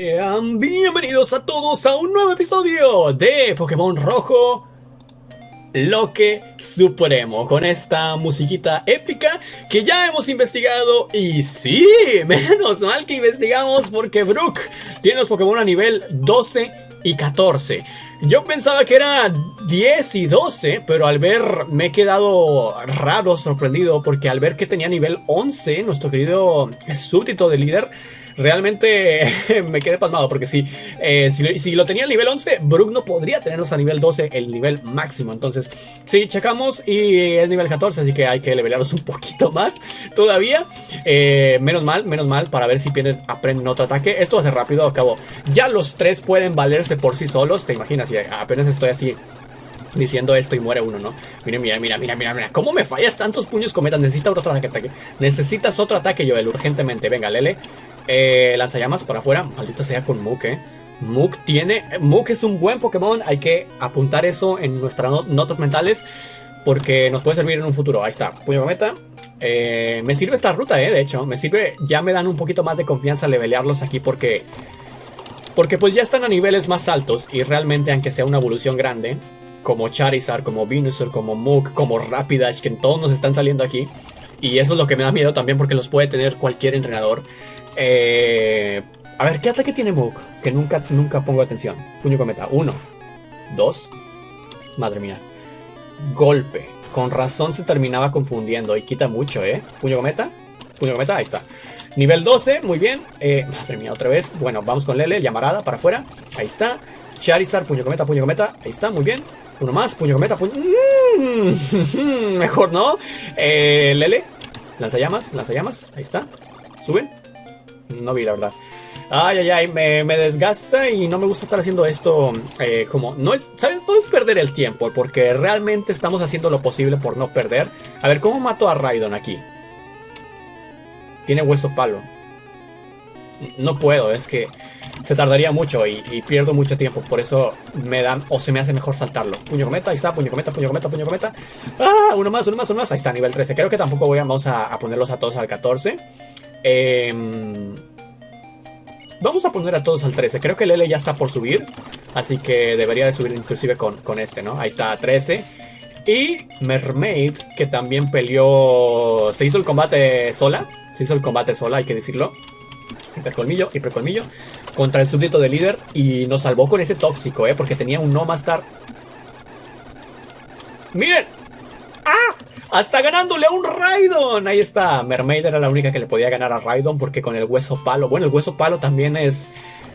Bienvenidos a todos a un nuevo episodio de Pokémon Rojo Loque Supremo, con esta musiquita épica que ya hemos investigado. Y sí, menos mal que investigamos, porque Brook tiene los Pokémon a nivel 12 y 14. Yo pensaba que era 10 y 12, pero al ver me he quedado raro, sorprendido, porque al ver que tenía nivel 11 nuestro querido súbdito de líder, realmente me quedé pasmado, porque si lo tenía al nivel 11, Brook no podría tenerlos a nivel 12, el nivel máximo. Entonces, sí, checamos y es nivel 14, así que hay que levelearlos un poquito más todavía. Menos mal, para ver si aprenden otro ataque. Esto va a ser rápido, acabo. Ya los tres pueden valerse por sí solos, te imaginas, y apenas estoy así diciendo esto y muere uno, ¿no? Mira. ¿Cómo me fallas tantos puños cometas? Necesitas otro ataque. Necesitas otro ataque, Joel, urgentemente. Venga, Lele. Lanzallamas para afuera. Maldito sea con Muk, Muk es un buen Pokémon. Hay que apuntar eso en nuestras notas mentales, porque nos puede servir en un futuro. Ahí está, puño cometa. Me sirve esta ruta, de hecho. Me sirve, ya me dan un poquito más de confianza levelearlos aquí, porque pues ya están a niveles más altos. Y realmente, aunque sea una evolución grande, como Charizard, como Venusaur, como Muk, como Rapidash, que todos nos están saliendo aquí. Y eso es lo que me da miedo también, porque los puede tener cualquier entrenador. A ver, ¿qué ataque tiene Muk? Que nunca pongo atención. Puño cometa. 1, 2. Madre mía. Golpe. Con razón se terminaba confundiendo. Y quita mucho, Puño cometa. Ahí está. Nivel 12, muy bien. Madre mía, otra vez. Bueno, vamos con Lele. Llamarada para afuera. Ahí está. Charizard, puño cometa. Ahí está, muy bien. Uno más, puño cometa. Mejor no. Lele. Lanzallamas. Ahí está. Sube. No vi, la verdad. Ay, me desgasta y no me gusta estar haciendo esto. Como, no es, ¿sabes? No es perder el tiempo, porque realmente estamos haciendo lo posible por no perder. A ver, ¿cómo mato a Raidon aquí? Tiene hueso palo. No puedo, es que se tardaría mucho y pierdo mucho tiempo. Por eso me dan, o se me hace mejor saltarlo. Puño cometa, ahí está, puño cometa. Uno más. Ahí está, nivel 13. Creo que tampoco vamos a ponerlos a todos al 14. Vamos a poner a todos al 13. Creo que Lele ya está por subir, así que debería de subir inclusive con este, ¿no? Ahí está, 13. Y Mermaid, que también peleó. Se hizo el combate sola, hay que decirlo. Hipercolmillo contra el súbdito de líder. Y nos salvó con ese tóxico, porque tenía un no master. ¡Miren! ¡Ah! ¡Hasta ganándole a un Raidon! Ahí está. Mermaid era la única que le podía ganar a Raidon, porque con el hueso palo. Bueno, el hueso palo también es.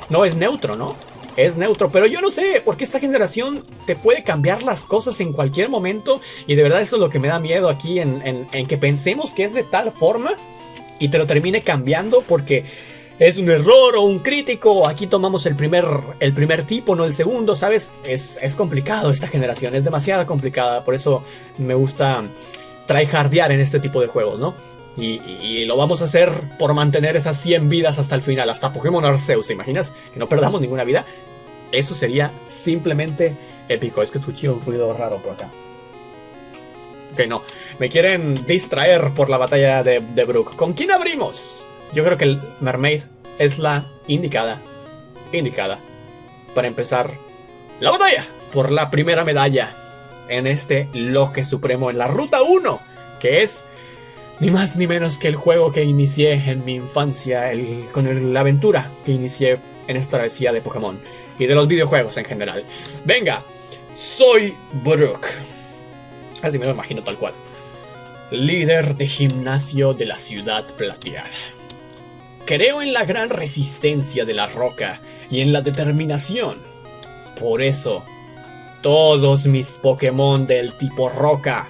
No es neutro, ¿no? Es neutro, pero yo no sé por qué esta generación te puede cambiar las cosas en cualquier momento. Y de verdad eso es lo que me da miedo aquí, en que pensemos que es de tal forma y te lo termine cambiando porque es un error o un crítico. Aquí tomamos el primer tipo, no el segundo, ¿sabes? Es complicado esta generación, es demasiado complicada. Por eso me gusta tryhardear en este tipo de juegos, ¿no? Y lo vamos a hacer por mantener esas 100 vidas hasta el final, hasta Pokémon Arceus. ¿Te imaginas? Que no perdamos ninguna vida. Eso sería simplemente épico. Es que escuché un ruido raro por acá. Ok, no. Me quieren distraer por la batalla de Brook. ¿Con quién abrimos? Yo creo que el Mermaid es la indicada para empezar la batalla por la primera medalla en este Loque Supremo, en la Ruta 1, que es ni más ni menos que el juego que inicié en mi infancia, la aventura que inicié en esta travesía de Pokémon y de los videojuegos en general. Venga, soy Brook. Así me lo imagino tal cual. Líder de gimnasio de la ciudad plateada. Creo en la gran resistencia de la roca y en la determinación. Por eso, todos mis Pokémon del tipo roca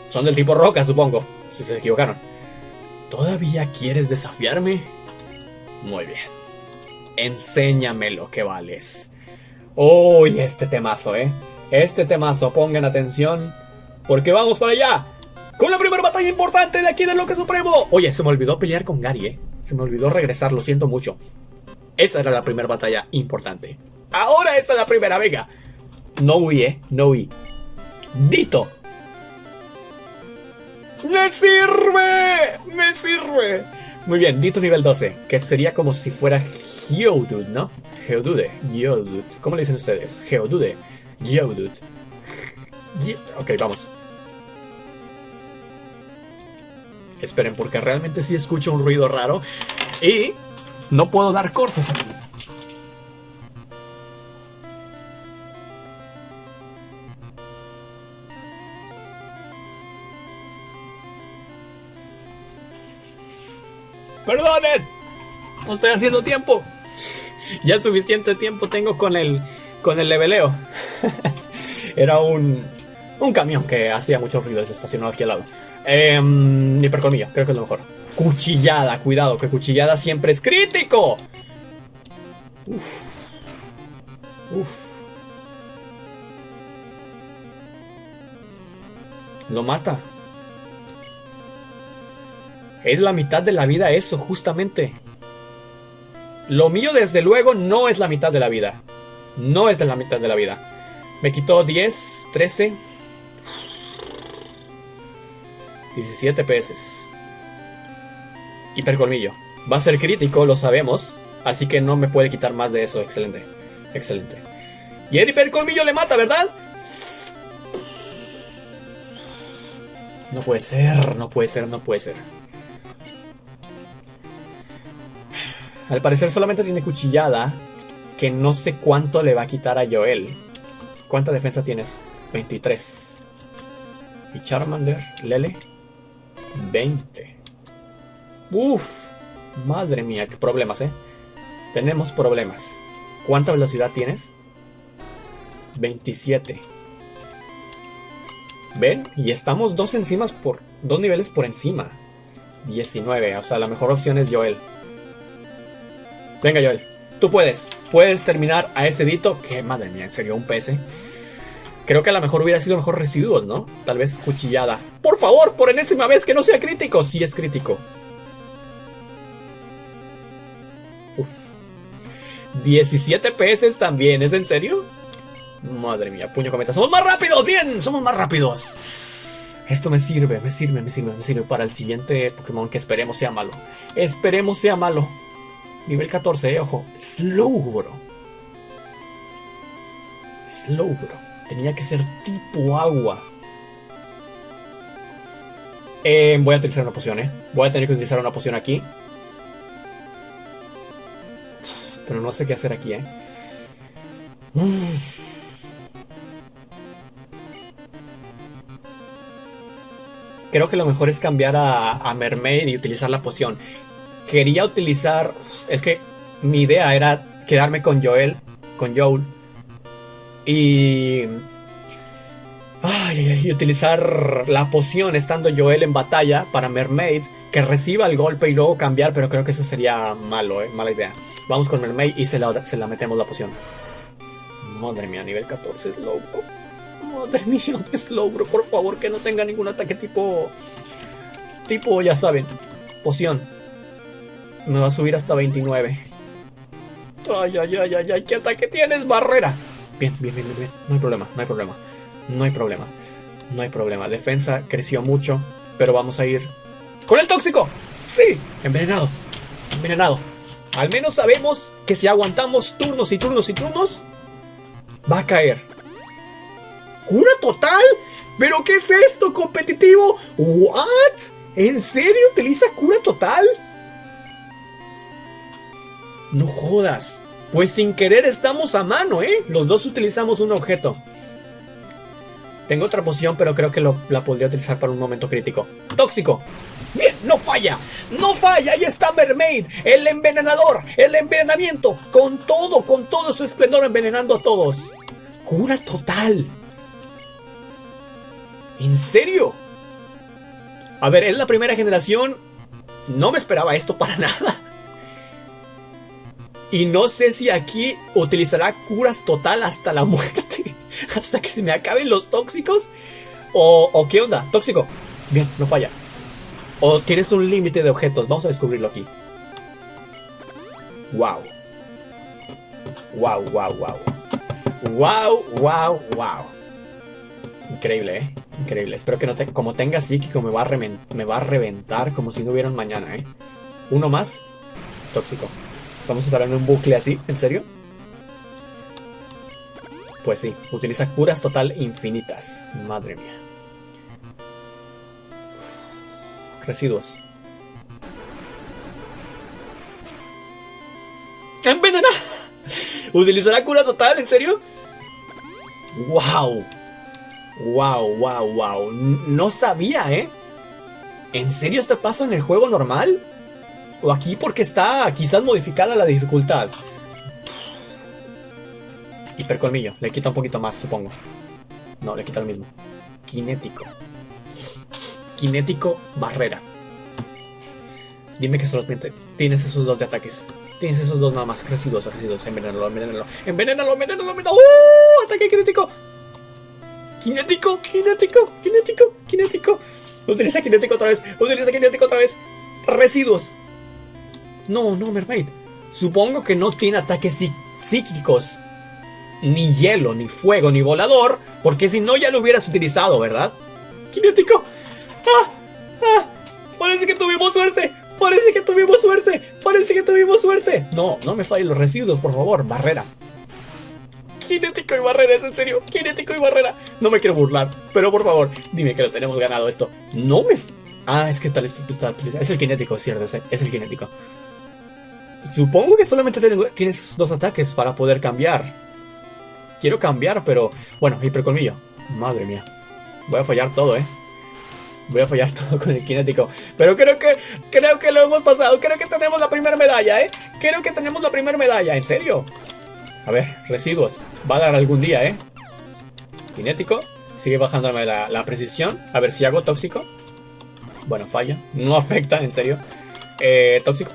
son del tipo roca, supongo. Si se equivocaron. ¿Todavía quieres desafiarme? Muy bien. Enséñame lo que vales. Uy, este temazo, Este temazo, pongan atención, porque vamos para allá con la primera batalla importante de aquí del Loque Supremo. Oye, se me olvidó pelear con Gary, Se me olvidó regresar, lo siento mucho. Esa era la primera batalla importante. Ahora esta es la primera, venga. No huí, no huí. ¡Me sirve! Muy bien, Dito nivel 12, que sería como si fuera Geodude, ¿no? Geodude, Geodude. ¿Cómo le dicen ustedes? Geodude, Geodude. Ok, vamos. Esperen, porque realmente sí escucho un ruido raro. Y no puedo dar cortes aquí. ¡Perdonen! No estoy haciendo tiempo. Ya suficiente tiempo tengo con el leveleo. Era un camión que hacía mucho ruido, se estacionó aquí al lado. Hipercolmillo, creo que es lo mejor. Cuchillada, cuidado, que cuchillada siempre es crítico. Uf. Uf. Lo mata. Es la mitad de la vida eso, justamente. Lo mío, desde luego, no es la mitad de la vida. No es de la mitad de la vida. Me quitó 10, 13... 17 PS. Hipercolmillo. Va a ser crítico, lo sabemos. Así que no me puede quitar más de eso. Excelente. Excelente. Y el hipercolmillo le mata, ¿verdad? No puede ser, no puede ser, no puede ser. Al parecer solamente tiene cuchillada, que no sé cuánto le va a quitar a Joel. ¿Cuánta defensa tienes? 23. Y Charmander, Lele, 20. Uf, madre mía, qué problemas, Tenemos problemas. ¿Cuánta velocidad tienes? 27. ¿Ven? Y estamos dos niveles por encima. 19, o sea, la mejor opción es Joel. Venga, Joel, tú puedes. Puedes terminar a ese Dito, que madre mía, en serio, un PS. Creo que a lo mejor hubiera sido mejor residuos, ¿no? Tal vez cuchillada. Por favor, por enésima vez que no sea crítico. Sí es crítico. Uf. 17 PS también, ¿es en serio? Madre mía, puño cometa. ¡Somos más rápidos! ¡Bien! ¡Somos más rápidos! Esto me sirve para el siguiente Pokémon que esperemos sea malo. Esperemos sea malo. Nivel 14, ojo. Slowbro. Slowbro. Tenía que ser tipo agua. Voy a utilizar una poción, Voy a tener que utilizar una poción aquí. Pero no sé qué hacer aquí, Creo que lo mejor es cambiar a Mermaid y utilizar la poción. Quería utilizar... Es que mi idea era quedarme con Joel. Y utilizar la poción estando Joel en batalla para Mermaid, que reciba el golpe y luego cambiar, pero creo que eso sería malo, mala idea. Vamos con Mermaid y se la metemos la poción. Madre mía, nivel 14 Slowbro. Madre mía, Slowbro, por favor, que no tenga ningún ataque tipo, ya saben, poción. Me va a subir hasta 29. Ay, ¿qué ataque tienes, barrera? Bien. No hay problema. Defensa creció mucho, pero vamos a ir con el tóxico. ¡Sí! Envenenado. Al menos sabemos que si aguantamos turnos y turnos, va a caer. ¿Cura total? ¿Pero qué es esto, competitivo? ¿What? ¿En serio utiliza cura total? No jodas. Pues sin querer estamos a mano, Los dos utilizamos un objeto. Tengo otra poción, pero creo que la podría utilizar para un momento crítico. ¡Tóxico! ¡Bien! ¡No falla! Ahí está Mermaid, el envenenador, el envenenamiento, con todo su esplendor envenenando a todos. ¡Cura total! ¿En serio? A ver, es la primera generación. No me esperaba esto para nada. Y no sé si aquí utilizará curas total hasta la muerte. Hasta que se me acaben los tóxicos. O ¿qué onda? Tóxico. Bien, no falla. O tienes un límite de objetos. Vamos a descubrirlo aquí. Wow. Increíble, Increíble. Espero que no como tenga psíquico me va a reventar como si no hubiera un mañana, Uno más. Tóxico. Vamos a estar en un bucle así, ¿en serio? Pues sí, utiliza curas total infinitas. Madre mía. Residuos. ¡Envenena! ¿Utilizará cura total? ¿En serio? ¡Wow! ¡Wow, wow, wow! No sabía, ¿eh? ¿En serio esto pasa en el juego normal? ¿O aquí porque está quizás modificada la dificultad? Hipercolmillo. Le quita un poquito más, supongo. No, le quita lo mismo. Kinético. Kinético barrera. Dime que solamente tienes esos dos de ataques. Tienes esos dos nada más. Residuos. Envenénalo. ¡Ataque crítico! Kinético. Utiliza kinético otra vez. Residuos. No, Mermaid. Supongo que no tiene ataques psíquicos. Ni hielo, ni fuego, ni volador. Porque si no ya lo hubieras utilizado, ¿verdad? Kinético. Parece que tuvimos suerte. No me fallen los residuos, por favor. Barrera. Kinético y barrera, es en serio. Kinético y barrera. No me quiero burlar, pero por favor, dime que lo tenemos ganado esto. No me... es que está es el kinético, cierto, es el kinético. Supongo que solamente tienes dos ataques para poder cambiar. Quiero cambiar, pero... Bueno, hipercolmillo. Madre mía. Voy a fallar todo, Voy a fallar todo con el kinético. Pero creo que lo hemos pasado. Creo que tenemos la primera medalla, ¿En serio? A ver, residuos. Va a dar algún día, Kinético. Sigue bajándome la precisión. A ver si hago tóxico. Bueno, falla. No afecta, en serio. Tóxico.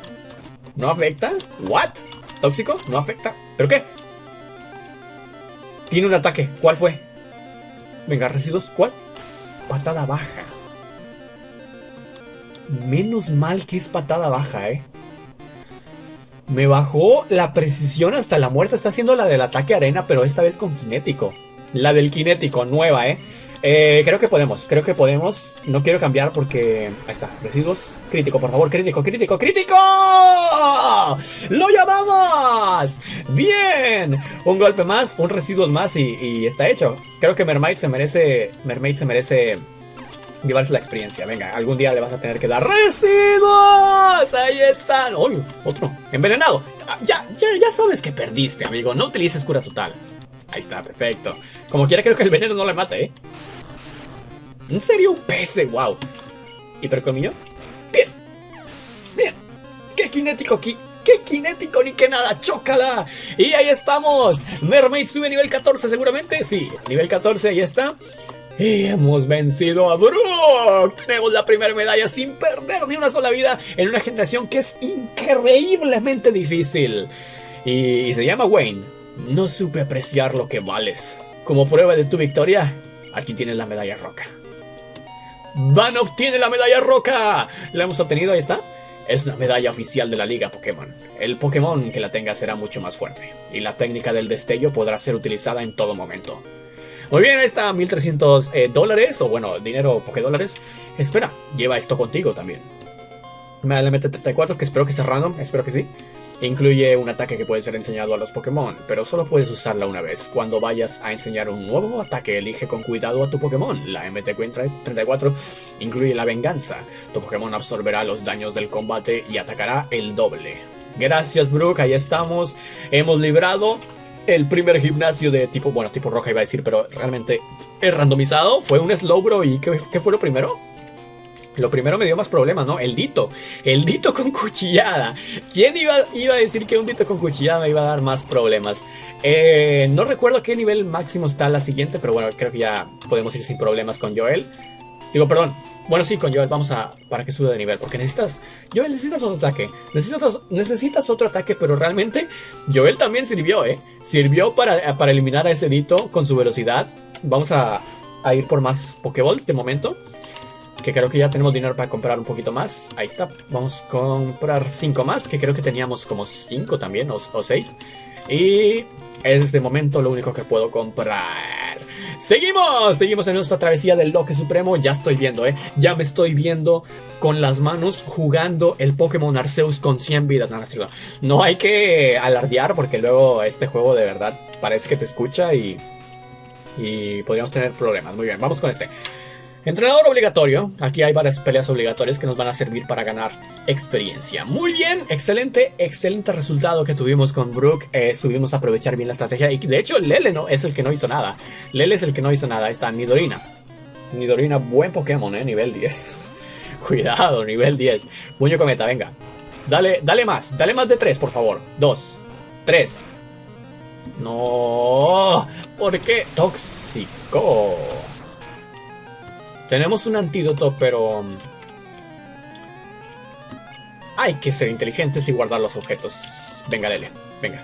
¿No afecta? ¿What? ¿Tóxico? ¿No afecta? ¿Pero qué? Tiene un ataque. ¿Cuál fue? Venga, residuos. ¿Cuál? Patada baja. Menos mal que es patada baja, Me bajó la precisión hasta la muerte. Está haciendo la del ataque arena, pero esta vez con kinético. La del kinético, nueva, creo que podemos. No quiero cambiar porque... Ahí está, residuos. Crítico, por favor, crítico. ¡Lo llamamos! ¡Bien! Un golpe más, un residuos más y está hecho. Creo que Mermaid se merece llevarse la experiencia. Venga, algún día le vas a tener que dar residuos. Ahí están. ¡Uy! Otro. Envenenado. Ya sabes que perdiste, amigo. No utilices cura total. Ahí está, perfecto. Como quiera, creo que el veneno no le mata, ¿En serio? Un pez, wow. ¿Hipercolmillo? Bien. ¡Qué kinético aquí! ¡Qué kinético ni que nada! ¡Chócala! Y ahí estamos. Mermaid sube a nivel 14 seguramente. Sí, nivel 14, ahí está. Y hemos vencido a Brook. Tenemos la primera medalla sin perder ni una sola vida en una generación que es increíblemente difícil. Y se llama Wayne. No supe apreciar lo que vales. Como prueba de tu victoria, aquí tienes la medalla roca. Van obtiene la medalla roca. La hemos obtenido, ahí está. Es una medalla oficial de la Liga Pokémon. El Pokémon que la tenga será mucho más fuerte. Y la técnica del destello podrá ser utilizada en todo momento. Muy bien, ahí está, $1,300, o bueno, dinero Pokédólares. Espera, lleva esto contigo también. Me da MT34, que espero que esté random, espero que sí. Incluye un ataque que puede ser enseñado a los Pokémon, pero solo puedes usarla una vez. Cuando vayas a enseñar un nuevo ataque, elige con cuidado a tu Pokémon. La MT34 incluye la venganza. Tu Pokémon absorberá los daños del combate y atacará el doble. Gracias, Brook, ahí estamos. Hemos librado el primer gimnasio de tipo, bueno, tipo roja iba a decir, pero realmente es randomizado. Fue un Slowbro y ¿qué fue lo primero? Lo primero me dio más problemas, ¿no? El Ditto con cuchillada. ¿Quién iba a decir que un Ditto con cuchillada me iba a dar más problemas? No recuerdo a qué nivel máximo está la siguiente, pero bueno, creo que ya podemos ir sin problemas con Joel. Digo, perdón. Bueno, sí, con Joel vamos para que suba de nivel, porque Joel, necesitas otro ataque. Necesitas otro ataque, pero realmente Joel también sirvió, Sirvió para eliminar a ese Ditto con su velocidad. Vamos a ir por más Pokéballs de momento, que creo que ya tenemos dinero para comprar un poquito más. Ahí está, vamos a comprar 5 más, que creo que teníamos como 5 también, o 6. Y es de momento lo único que puedo comprar. Seguimos en nuestra travesía del Loque Supremo. Ya estoy viendo, ya me estoy viendo con las manos jugando el Pokémon Arceus con 100 vidas. No hay que alardear porque luego este juego de verdad parece que te escucha y podríamos tener problemas. Muy bien, vamos con este. Entrenador obligatorio. Aquí hay varias peleas obligatorias que nos van a servir para ganar experiencia. Muy bien, excelente resultado que tuvimos con Brook. Subimos a aprovechar bien la estrategia. Y de hecho, Lele no es el que no hizo nada. Lele es el que no hizo nada. Ahí está Nidorina. Nidorina, buen Pokémon, nivel 10. Cuidado, nivel 10. Puño cometa, venga. Dale más de 3, por favor. 2, 3. No, ¿por qué? Tóxico. Tenemos un antídoto, pero hay que ser inteligentes y guardar los objetos. Venga, Lele, venga.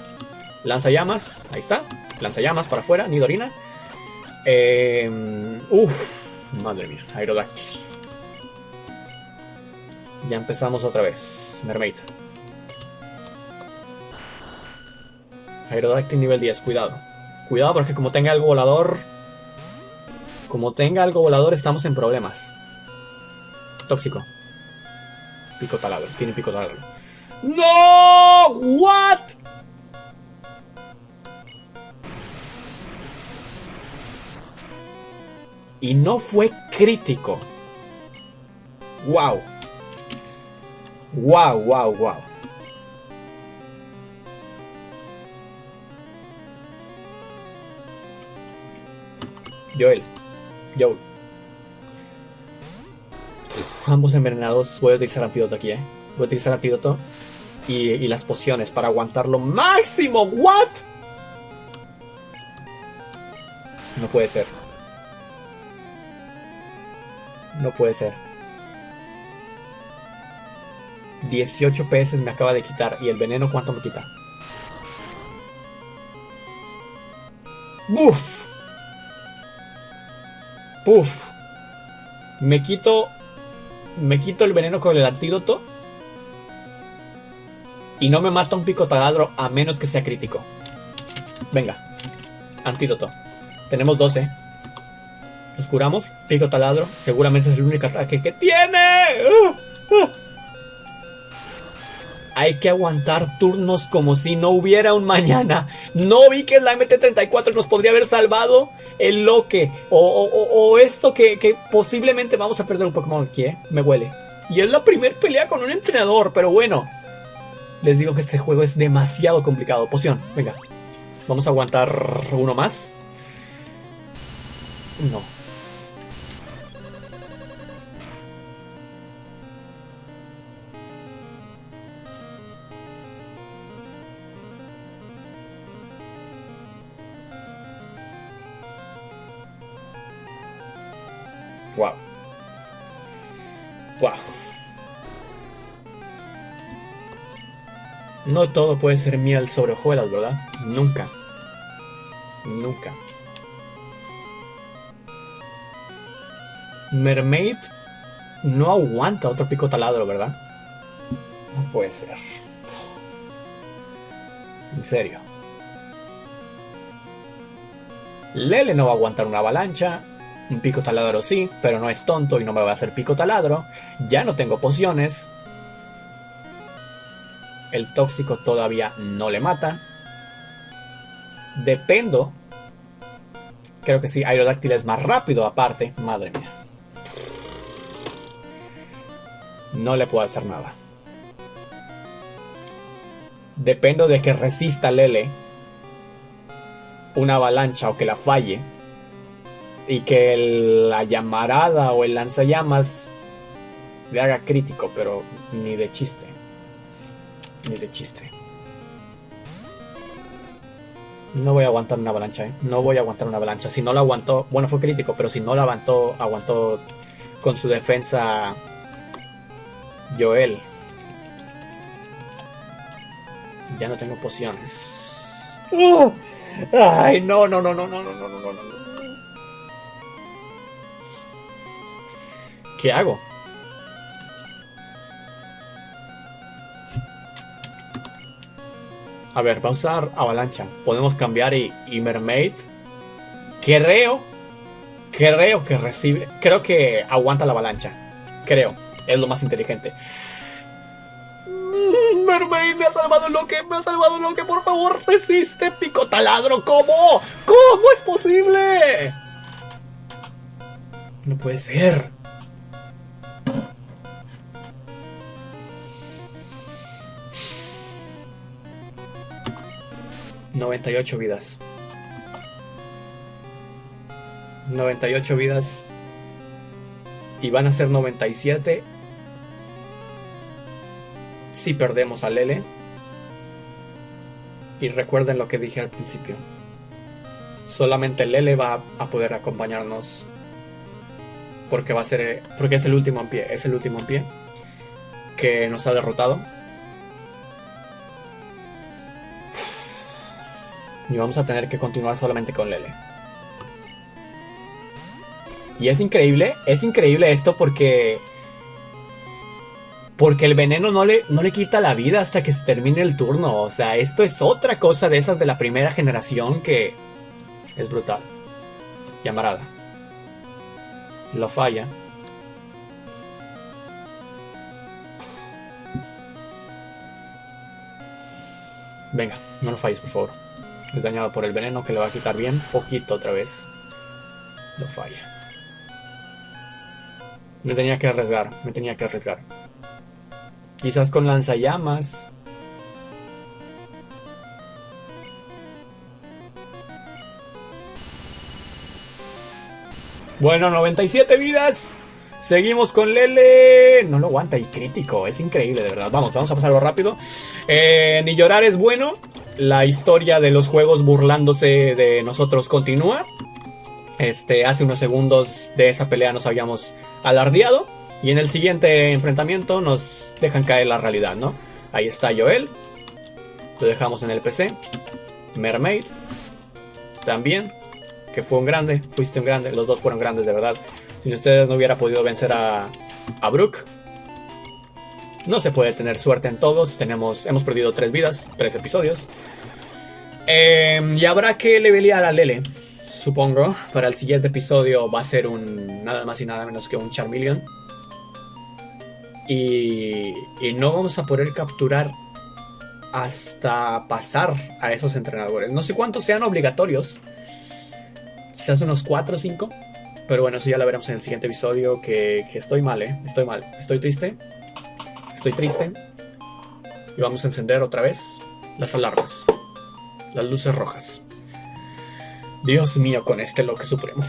Lanzallamas, ahí está. Lanzallamas para afuera, Nidorina. Madre mía, Aerodáctil. Ya empezamos otra vez. Mermaid. Aerodáctil nivel 10, cuidado. Cuidado porque como tenga algo volador... estamos en problemas. Tóxico. Pico taladro, tiene pico taladro. ¡No! ¿What? Y no fue crítico. Wow. Wow. Joel. Ambos envenenados. Voy a utilizar antídoto aquí, Voy a utilizar antídoto y las pociones para aguantar lo máximo. ¿What? No puede ser. 18 PS me acaba de quitar. ¿Y el veneno cuánto me quita? ¡Buf! Me quito el veneno con el antídoto y no me mata un pico taladro a menos que sea crítico. Venga, antídoto. Tenemos 12. Nos curamos. Pico taladro. Seguramente es el único ataque que tiene. Hay que aguantar turnos como si no hubiera un mañana. No vi que la MT-34 nos podría haber salvado el Loque. O esto que posiblemente vamos a perder un Pokémon aquí, Me huele. Y es la primer pelea con un entrenador. Pero bueno, les digo que este juego es demasiado complicado. Poción, venga. Vamos a aguantar uno más. No. Wow. No todo puede ser miel sobre hojuelas, ¿verdad? Nunca. Mermaid no aguanta otro pico taladro, ¿verdad? No puede ser. En serio. Lele no va a aguantar una avalancha. Un pico taladro sí, pero no es tonto y no me va a hacer pico taladro. Ya no tengo pociones. El tóxico todavía no le mata. Dependo. Creo que sí, Aerodáctil es más rápido aparte. Madre mía. No le puedo hacer nada. Dependo de que resista Lele una avalancha o que la falle. Y que la llamarada o el lanzallamas le haga crítico, pero ni de chiste. No voy a aguantar una avalancha, No voy a aguantar una avalancha. Si no la aguantó, bueno, fue crítico, pero si no la aguantó con su defensa Joel. Ya no tengo pociones. Ay, no. ¿Qué hago? A ver, vamos a usar avalancha. Podemos cambiar y Mermaid Creo que recibe. Creo que aguanta la avalancha. Creo. Es lo más inteligente. Mermaid, me ha salvado Loque. Me ha salvado Loque. Por favor, resiste, pico taladro. ¿Cómo? ¿Cómo es posible? No puede ser. ...98 vidas... 98 vidas... y van a ser 97... si perdemos a Lele. Y recuerden lo que dije al principio, solamente Lele va a poder acompañarnos, porque va a ser, porque es el último en pie, es el último en pie que nos ha derrotado. Y vamos a tener que continuar solamente con Lele. Y es increíble esto porque el veneno no le quita la vida hasta que se termine el turno. O sea, esto es otra cosa de esas de la primera generación que es brutal. Llamarada. Lo falla. Venga, no lo falles, por favor. Es dañado por el veneno que le va a quitar bien poquito otra vez. Lo falla. Me tenía que arriesgar. Quizás con lanzallamas. Bueno, 97 vidas. Seguimos con Lele. No lo aguanta y crítico. Es increíble, de verdad. Vamos a pasarlo rápido. Ni llorar es bueno. La historia de los juegos burlándose de nosotros continúa. Hace unos segundos de esa pelea nos habíamos alardeado. Y en el siguiente enfrentamiento nos dejan caer la realidad, ¿no? Ahí está Joel. Lo dejamos en el PC. Mermaid. También. Que fue un grande. Fuiste un grande. Los dos fueron grandes, de verdad. Sin ustedes no hubiera podido vencer a Brook. No se puede tener suerte en todos. Hemos perdido 3 vidas. 3 episodios. Y habrá que levelear a Lele. Supongo. Para el siguiente episodio va a ser un... nada más y nada menos que un Charmeleon. Y no vamos a poder capturar hasta pasar a esos entrenadores. No sé cuántos sean obligatorios. Quizás unos 4 o 5. Pero bueno, eso ya lo veremos en el siguiente episodio. Que estoy mal, estoy mal. Estoy triste. Y vamos a encender otra vez las alarmas. Las luces rojas. Dios mío, con este Loque Supremo.